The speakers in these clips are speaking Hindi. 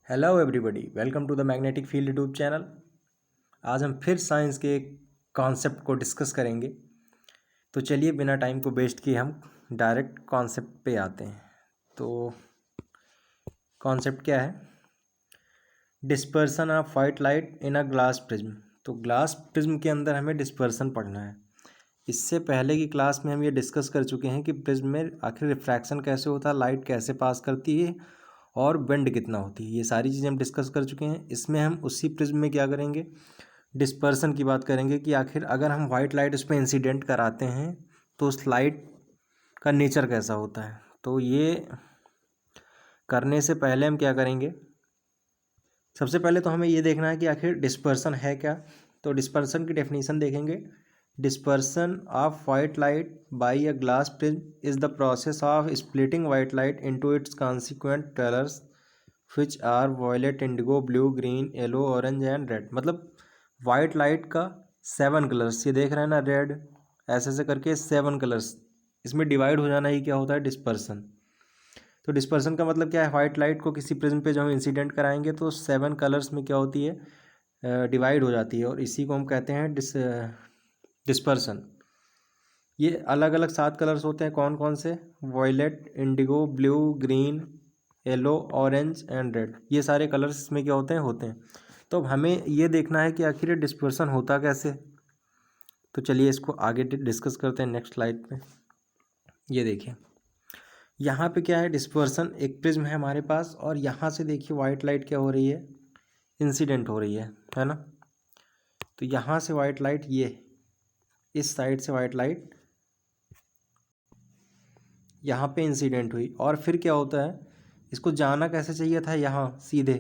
Hello everybody, welcome to the magnetic field YouTube channel. आज हम फिर साइंस के एक कॉन्सेप्ट को डिस्कस करेंगे। तो चलिए बिना टाइम को वेस्ट किए हम डायरेक्ट कॉन्सेप्ट पे आते हैं। तो कॉन्सेप्ट क्या है? Dispersion of white light in a glass prism. तो ग्लास प्रिज्म के अंदर हमें डिस्पर्सन पढ़ना है। इससे पहले की क्लास में हम ये डिस्कस कर चुके हैं कि प्रिज्म में आखिर रिफ्रैक्शन कैसे होता है, लाइट कैसे पास करती है और बेंड कितना होती है। ये सारी चीज़ें हम डिस्कस कर चुके हैं। इसमें हम उसी प्रिज्म में क्या करेंगे, डिस्पर्सन की बात करेंगे कि आखिर अगर हम वाइट लाइट उस पर इंसिडेंट कराते हैं तो उस लाइट का नेचर कैसा होता है। तो ये करने से पहले हम क्या करेंगे, सबसे पहले तो हमें ये देखना है कि आखिर डिस्पर्सन है क्या। तो डिस्पर्सन की डेफिनेशन देखेंगे। Dispersion of white light by a glass prism is the process of splitting white light into its consequent colours which are violet, indigo, blue, green, yellow, orange and red. मतलब वाइट लाइट का 7 कलर्स, ये देख रहे हैं ना, रेड ऐसे ऐसे करके 7 कलर्स, इसमें डिवाइड हो जाना ही क्या होता है, डिस्पर्सन। तो डिस्पर्सन का मतलब क्या है, वाइट लाइट को किसी प्रिज्म पे जब हम इंसिडेंट कराएंगे तो 7 कलर्स में क्या होती है, डिवाइड हो जाती है, और इसी को हम कहते हैं डिस्पर्सन। ये अलग अलग 7 कलर्स होते हैं, कौन कौन से? Violet, indigo, blue, green, yellow, orange and red. ये सारे कलर्स इसमें क्या होते हैं। तो अब हमें ये देखना है कि आखिर ये डिस्पर्सन होता कैसे। तो चलिए इसको आगे डिस्कस करते हैं नेक्स्ट स्लाइड पे। ये देखिए यहाँ पे क्या है, डिस्पर्सन एक प्रिज्म है हमारे पास, और यहाँ से देखिए वाइट लाइट क्या हो रही है, इंसिडेंट हो रही है ना। तो यहाँ से वाइट लाइट, ये इस साइड से वाइट लाइट यहाँ पे इंसिडेंट हुई, और फिर क्या होता है, इसको जाना कैसे चाहिए था, यहाँ सीधे,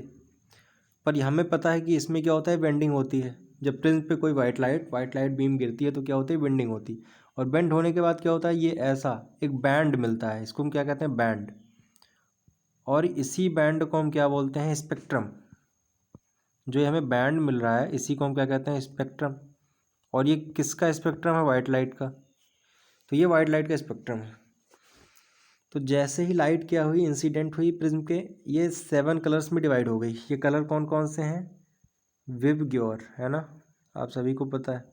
पर हमें पता है कि इसमें क्या होता है, बेंडिंग होती है। जब प्रिज्म पे कोई वाइट लाइट बीम गिरती है तो क्या होती है, बेंडिंग होती है, और बेंड होने के बाद क्या होता है, ये ऐसा एक बैंड मिलता है, इसको हम क्या कहते हैं, बैंड। और इसी बैंड को हम क्या बोलते हैं, स्पेक्ट्रम। जो हमें बैंड मिल रहा है इसी को हम क्या कहते हैं, स्पेक्ट्रम। और ये किसका स्पेक्ट्रम है, वाइट लाइट का। तो ये वाइट लाइट का स्पेक्ट्रम है। तो जैसे ही लाइट क्या हुई, इंसिडेंट हुई प्रिज्म के, ये 7 कलर्स में डिवाइड हो गई। ये कलर कौन कौन से हैं, विव ग्योर, है ना, आप सभी को पता है,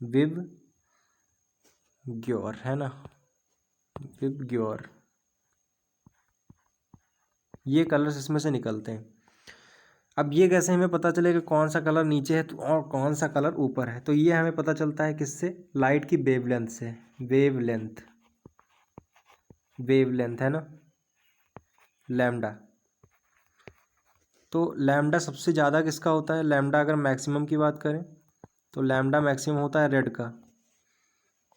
विव ग्योर, है ना, विव ग्योर। ये कलर्स इसमें से निकलते हैं। अब ये कैसे हमें पता चलेगा कौन सा कलर नीचे है तो और कौन सा कलर ऊपर है। तो ये हमें पता चलता है किससे, लाइट की वेवलेंथ से। वेवलेंथ है ना, लैम्डा। तो लैम्डा सबसे ज़्यादा किसका होता है, लैम्डा अगर मैक्सिमम की बात करें तो लैम्डा मैक्सिमम होता है रेड का,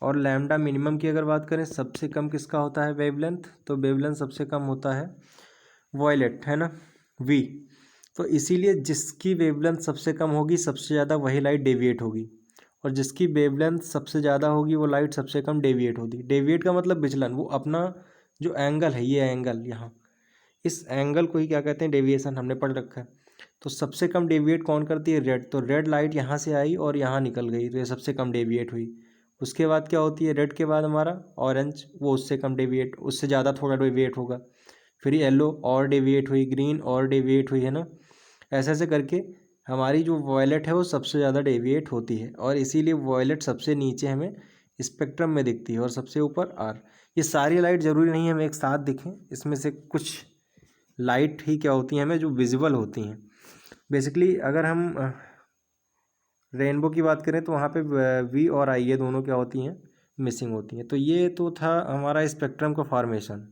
और लैम्डा मिनिमम की अगर बात करें सबसे कम किसका होता है, वेवलेंथ। तो वेवलेंथ सबसे कम होता है वॉयलेट, है ना, वी। तो इसीलिए जिसकी वेवलेंथ सबसे कम होगी सबसे ज़्यादा वही लाइट डेविएट होगी, और जिसकी वेवलेंथ सबसे ज़्यादा होगी वो लाइट सबसे कम डेविएट होगी। डेविएट का मतलब विचलन, वो अपना जो एंगल है, ये एंगल यहाँ, इस एंगल को ही क्या कहते हैं, डेविएशन, हमने पढ़ रखा है। तो सबसे कम डेविएट कौन करती है, रेड। तो रेड लाइट यहाँ से आई और यहाँ निकल गई, तो ये सबसे कम डेविएट हुई। उसके बाद क्या होती है, रेड के बाद हमारा ऑरेंज, वो उससे कम डेविएट, उससे ज़्यादा थोड़ा डेविएट होगा। फिर येलो और डेविएट हुई, ग्रीन और डेविएट हुई, है ना। ऐसे ऐसे करके हमारी जो वॉयलेट है वो सबसे ज़्यादा डेविएट होती है, और इसीलिए वॉयलेट सबसे नीचे हमें स्पेक्ट्रम में दिखती है और सबसे ऊपर आर। ये सारी लाइट ज़रूरी नहीं है हमें एक साथ दिखें, इसमें से कुछ लाइट ही क्या होती हैं हमें जो विजिबल होती हैं। बेसिकली अगर हम रेनबो की बात करें तो वहाँ पे वी और आई, ये दोनों क्या होती हैं, मिसिंग होती हैं। तो ये तो था हमारा स्पेक्ट्रम का फॉर्मेशन।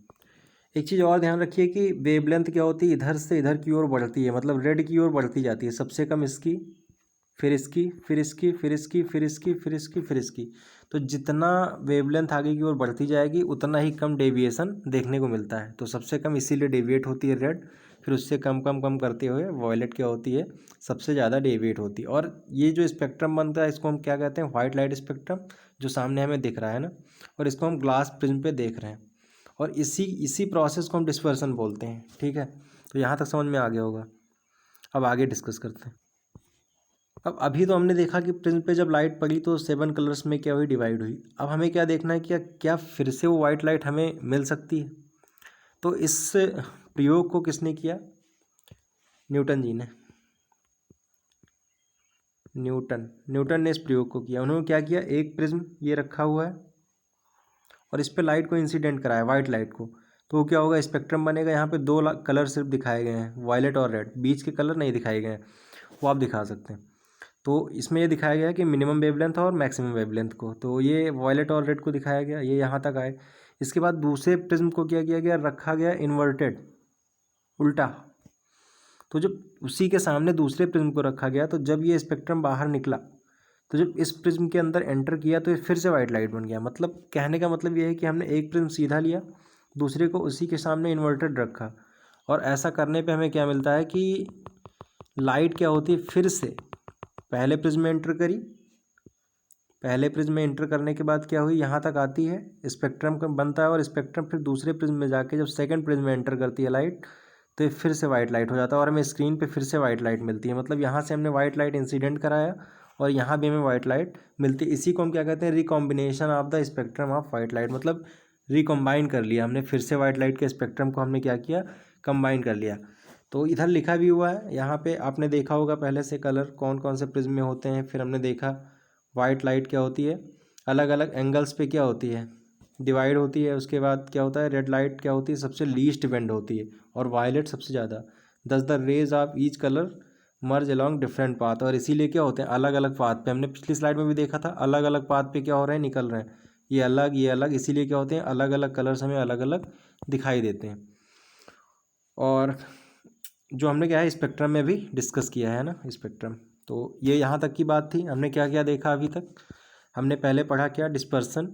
एक चीज़ और ध्यान रखिए कि वेवलेंथ क्या होती है, इधर से इधर की ओर बढ़ती है, मतलब रेड की ओर बढ़ती जाती है। सबसे कम इसकी, फिर इसकी, फिर इसकी, फिर इसकी, फिर इसकी, फिर इसकी, फिर इसकी। तो जितना वेवलेंथ आगे की ओर बढ़ती जाएगी उतना ही कम डेविएशन देखने को मिलता है। तो सबसे कम इसीलिए डेविएट होती है रेड, फिर उससे कम कम कम करते हुए वॉयलेट क्या होती है, सबसे ज़्यादा डेविएट होती है। और ये जो स्पेक्ट्रम बनता है इसको हम क्या कहते हैं, वाइट लाइट स्पेक्ट्रम, जो सामने हमें दिख रहा है ना, और इसको हम ग्लास प्रिज्म पे देख रहे हैं, और इसी प्रोसेस को हम डिस्पर्सन बोलते हैं। ठीक है, तो यहाँ तक समझ में आ गया होगा। अब आगे डिस्कस करते हैं। अब अभी तो हमने देखा कि प्रिज्म पे जब लाइट पड़ी तो 7 कलर्स में क्या हुई, डिवाइड हुई। अब हमें क्या देखना है कि क्या फिर से वो वाइट लाइट हमें मिल सकती है। तो इस प्रयोग को किसने किया, न्यूटन जी ने, न्यूटन ने इस प्रयोग को किया। उन्होंने क्या किया, एक प्रिज्म ये रखा हुआ है और इस पे लाइट को इंसिडेंट कराया, वाइट लाइट को, तो क्या होगा, स्पेक्ट्रम बनेगा। यहाँ पे दो कलर सिर्फ दिखाए गए हैं, वायलेट और रेड, बीच के कलर नहीं दिखाए गए हैं, वो आप दिखा सकते हैं। तो इसमें ये दिखाया गया है कि मिनिमम वेवलेंथ और मैक्सिमम वेवलेंथ को, तो ये वायलेट और रेड को दिखाया गया, ये यहाँ तक आए। इसके बाद दूसरे प्रिज्म को क्या किया गया, रखा गया इन्वर्टेड, उल्टा। तो जब उसी के सामने दूसरे प्रिज्म को रखा गया, तो जब ये स्पेक्ट्रम बाहर निकला, तो जब इस प्रिज्म के अंदर एंटर किया तो ये फिर से वाइट लाइट बन गया। मतलब कहने का मतलब ये है कि हमने एक प्रिज्म सीधा लिया, दूसरे को उसी के सामने इन्वर्टेड रखा, और ऐसा करने पे हमें क्या मिलता है कि लाइट क्या होती है, फिर से पहले प्रिज्म में एंटर करी, पहले प्रिज्म में एंटर करने के बाद क्या हुई, यहाँ तक आती है, स्पेक्ट्रम बनता है, और स्पेक्ट्रम फिर दूसरे प्रिज्म में जाके जब सेकंड प्रिज्म में एंटर करती है लाइट, तो ये फिर से वाइट लाइट हो जाता है और हमें स्क्रीन पे फिर से वाइट लाइट मिलती है। मतलब यहाँ से हमने वाइट लाइट इंसिडेंट कराया और यहाँ भी हमें वाइट लाइट मिलती है। इसी को हम क्या कहते हैं, recombination of the spectrum of white light. मतलब रिकॉम्बाइन कर लिया हमने, फिर से वाइट लाइट के स्पेक्ट्रम को हमने क्या किया, कंबाइन कर लिया। तो इधर लिखा भी हुआ है, यहाँ पे आपने देखा होगा पहले से कलर कौन कौन से प्रिज्म में होते हैं। फिर हमने देखा वाइट लाइट क्या होती है, अलग अलग एंगल्स पे क्या होती है, डिवाइड होती है। उसके बाद क्या होता है, रेड लाइट क्या होती है, सबसे लीस्ट बेंड होती है, और वायलेट सबसे ज़्यादा। Thus the rays of each colour merge along different path, और इसीलिए क्या होते हैं, अलग अलग पाथ पे। हमने पिछली स्लाइड में भी देखा था, अलग अलग पाथ पे क्या हो रहे हैं, निकल रहे हैं, ये अलग ये अलग, इसीलिए क्या होते हैं, अलग अलग कलर्स हमें अलग अलग दिखाई देते हैं। और जो हमने क्या है स्पेक्ट्रम में भी डिस्कस किया है ना, स्पेक्ट्रम। तो ये यहाँ तक की बात थी। हमने क्या क्या देखा अभी तक, हमने पहले पढ़ा क्या, डिस्पर्सन,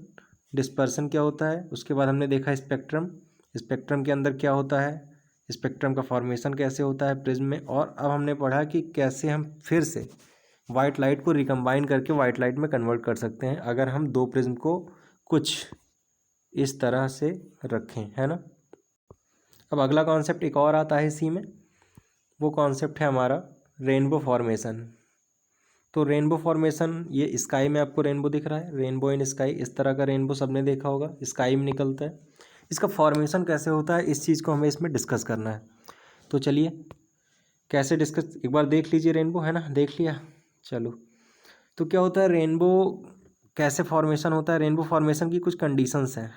डिस्पर्सन क्या होता है। उसके बाद हमने देखा स्पेक्ट्रम, स्पेक्ट्रम के अंदर क्या होता है, स्पेक्ट्रम का फॉर्मेशन कैसे होता है प्रिज्म में। और अब हमने पढ़ा कि कैसे हम फिर से वाइट लाइट को रिकम्बाइन करके वाइट लाइट में कन्वर्ट कर सकते हैं, अगर हम दो प्रिज्म को कुछ इस तरह से रखें, है ना। अब अगला कॉन्सेप्ट एक और आता है इसी में, वो कॉन्सेप्ट है हमारा रेनबो फॉर्मेशन। तो रेनबो फॉर्मेशन, ये स्काई में आपको रेनबो दिख रहा है, रेनबो इन स्काई, इस तरह का रेनबो सबने देखा होगा, स्काई में निकलता है। इसका फॉर्मेशन कैसे होता है, इस चीज़ को हमें इसमें डिस्कस करना है। तो चलिए कैसे डिस्कस, एक बार देख लीजिए, रेनबो है ना, देख लिया, चलो। तो क्या होता है रेनबो, कैसे फॉर्मेशन होता है, रेनबो फॉर्मेशन की कुछ कंडीशंस हैं।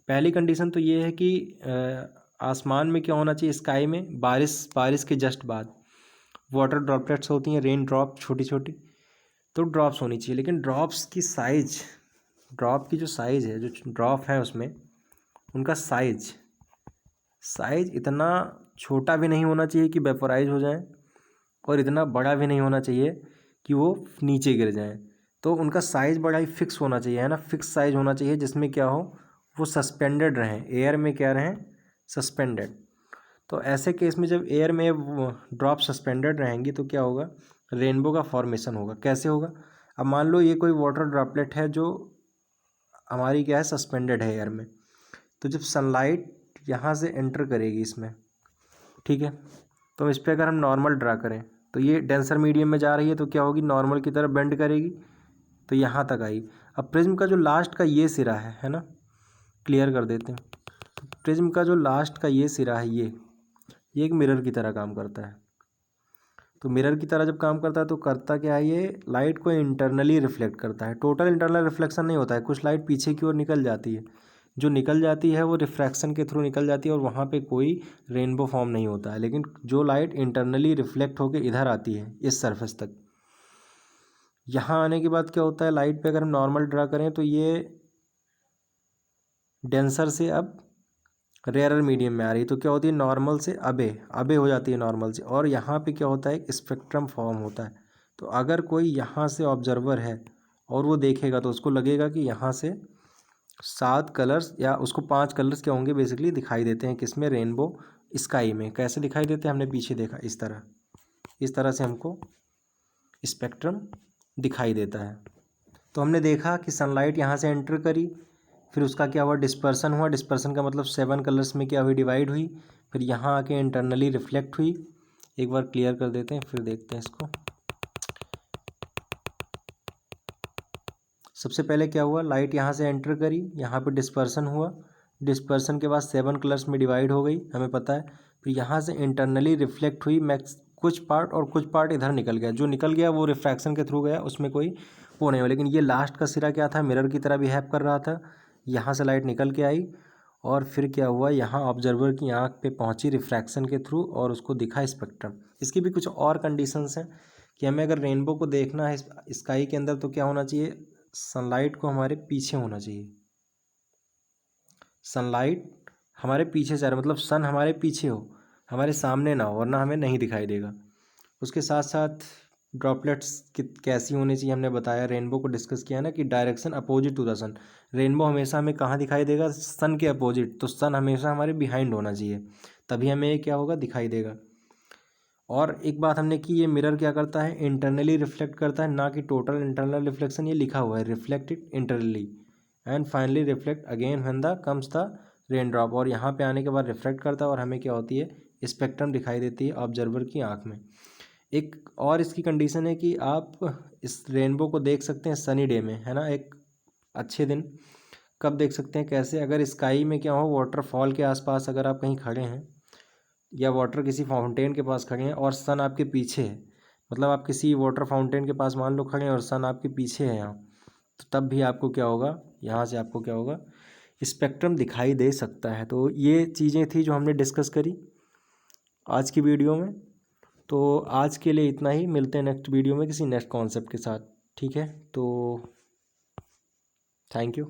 पहली कंडीशन तो ये है कि आसमान में क्या होना चाहिए, स्काई में बारिश के जस्ट बाद वाटर ड्रॉपलेट्स होती हैं, रेन ड्रॉप छोटी छोटी, तो ड्रॉप्स होनी चाहिए। लेकिन ड्रॉप्स की साइज, ड्रॉप की जो साइज़ है, जो ड्रॉप है उसमें, उनका साइज इतना छोटा भी नहीं होना चाहिए कि वेपोराइज हो जाए, और इतना बड़ा भी नहीं होना चाहिए कि वो नीचे गिर जाए। तो उनका साइज़ बड़ा ही फिक्स होना चाहिए, है ना, फिक्स साइज होना चाहिए, जिसमें क्या हो, वो सस्पेंडेड रहें, एयर में क्या रहें, सस्पेंडेड। तो ऐसे केस में जब एयर में ड्रॉप सस्पेंडेड रहेंगी तो क्या होगा, रेनबो का फॉर्मेशन होगा। कैसे होगा, अब मान लो ये कोई वाटर ड्रॉपलेट है जो हमारी क्या है, सस्पेंडेड है एयर में, तो जब सनलाइट यहाँ से एंटर करेगी इसमें, ठीक है, तो इस पर अगर हम नॉर्मल ड्रा करें, तो ये डेंसर मीडियम में जा रही है, तो क्या होगी, नॉर्मल की तरफ बेंड करेगी, तो यहाँ तक आई। अब प्रिज्म का जो लास्ट का ये सिरा है ना, क्लियर कर देते हैं। तो प्रिज्म का जो लास्ट का ये सिरा है, ये एक मिरर की तरह काम करता है। तो मिरर की तरह जब काम करता है तो करता क्या है, ये लाइट को इंटरनली रिफ्लेक्ट करता है। टोटल इंटरनल रिफ्लेक्शन नहीं होता है, कुछ लाइट पीछे की ओर निकल जाती है, जो निकल जाती है वो रिफ्रैक्शन के थ्रू निकल जाती है, और वहाँ पे कोई रेनबो फॉर्म नहीं होता है। लेकिन जो लाइट इंटरनली रिफ्लेक्ट होकर इधर आती है इस सरफेस तक, यहाँ आने के बाद क्या होता है, लाइट पे अगर हम नॉर्मल ड्रा करें तो ये डेंसर से अब रेयरर मीडियम में आ रही है, तो क्या होती है, नॉर्मल से अबे हो जाती है नॉर्मल से, और यहाँ पे क्या होता है, एक स्पेक्ट्रम फॉर्म होता है। तो अगर कोई यहाँ से ऑब्जर्वर है और वो देखेगा तो उसको लगेगा कि यहाँ से 7 कलर्स, या उसको 5 कलर्स क्या होंगे बेसिकली दिखाई देते हैं, किसमें, रेनबो स्काई में। कैसे दिखाई देते हैं, हमने पीछे देखा, इस तरह से हमको स्पेक्ट्रम दिखाई देता है। तो हमने देखा कि सनलाइट यहाँ से एंटर करी, फिर उसका क्या हुआ, डिस्पर्सन हुआ। डिस्पर्सन का मतलब 7 कलर्स में क्या हुई, डिवाइड हुई, फिर यहाँ आके इंटरनली रिफ्लेक्ट हुई। एक बार क्लियर कर देते हैं, फिर देखते हैं इसको। सबसे पहले क्या हुआ, लाइट यहाँ से एंटर करी, यहाँ पे डिस्पर्सन हुआ, डिस्पर्सन के बाद 7 कलर्स में डिवाइड हो गई, हमें पता है। फिर यहाँ से इंटरनली रिफ्लेक्ट हुई मैक्स कुछ पार्ट, और कुछ पार्ट इधर निकल गया, जो निकल गया वो रिफ्रैक्शन के थ्रू गया, उसमें कोई वो नहीं हुआ। लेकिन ये लास्ट का सिरा क्या था, मिरर की तरह बिहेव कर रहा था। यहाँ से लाइट निकल के आई और फिर क्या हुआ, यहाँ ऑब्जर्वर की आँख पे पहुँची रिफ्रैक्शन के थ्रू और उसको दिखा स्पेक्ट्रम। इसकी भी कुछ और कंडीशंस हैं कि हमें अगर रेनबो को देखना है स्काई के अंदर तो क्या होना चाहिए, सनलाइट को हमारे पीछे होना चाहिए। सनलाइट हमारे पीछे जा रहा, मतलब सन हमारे पीछे हो, हमारे सामने ना हो, वरना हमें नहीं दिखाई देगा। उसके साथ साथ ड्रॉपलेट्स कैसी होनी चाहिए हमने बताया, रेनबो को डिस्कस किया ना कि direction opposite to the sun. Rainbow हमेशा हमें कहाँ दिखाई देगा, सन के अपोजिट, तो सन हमेशा हमारे बिहाइंड होना चाहिए, तभी हमें ये क्या होगा, दिखाई देगा। और एक बात हमने की, ये मिरर क्या करता है, इंटरनली रिफ्लेक्ट करता है, ना कि टोटल इंटरनल रिफ्लेक्शन, ये लिखा हुआ है reflected internally and finally reflect again when the comes the rain drop. और यहाँ पे आने के बाद रिफ्लेक्ट करता है और हमें क्या होती है, स्पेक्ट्रम दिखाई देती है ऑब्जर्वर की आँख में। एक और इसकी कंडीशन है कि आप इस रेनबो को देख सकते हैं सनी डे में, है ना, एक अच्छे दिन। कब देख सकते हैं, कैसे, अगर स्काई में क्या हो, वाटरफॉल के आसपास अगर आप कहीं खड़े हैं या वाटर किसी फाउंटेन के पास खड़े हैं और सन आपके पीछे है, मतलब आप किसी वाटर फाउंटेन के पास मान लो खड़े हैं और सन आपके पीछे है यहाँ, तो तब भी आपको क्या होगा, यहाँ से आपको क्या होगा, स्पेक्ट्रम दिखाई दे सकता है। तो ये चीज़ें थी जो हमने डिस्कस करी आज की वीडियो में। तो आज के लिए इतना ही, मिलते हैं नेक्स्ट वीडियो में किसी नेक्स्ट कॉन्सेप्ट के साथ, ठीक है। तो थैंक यू।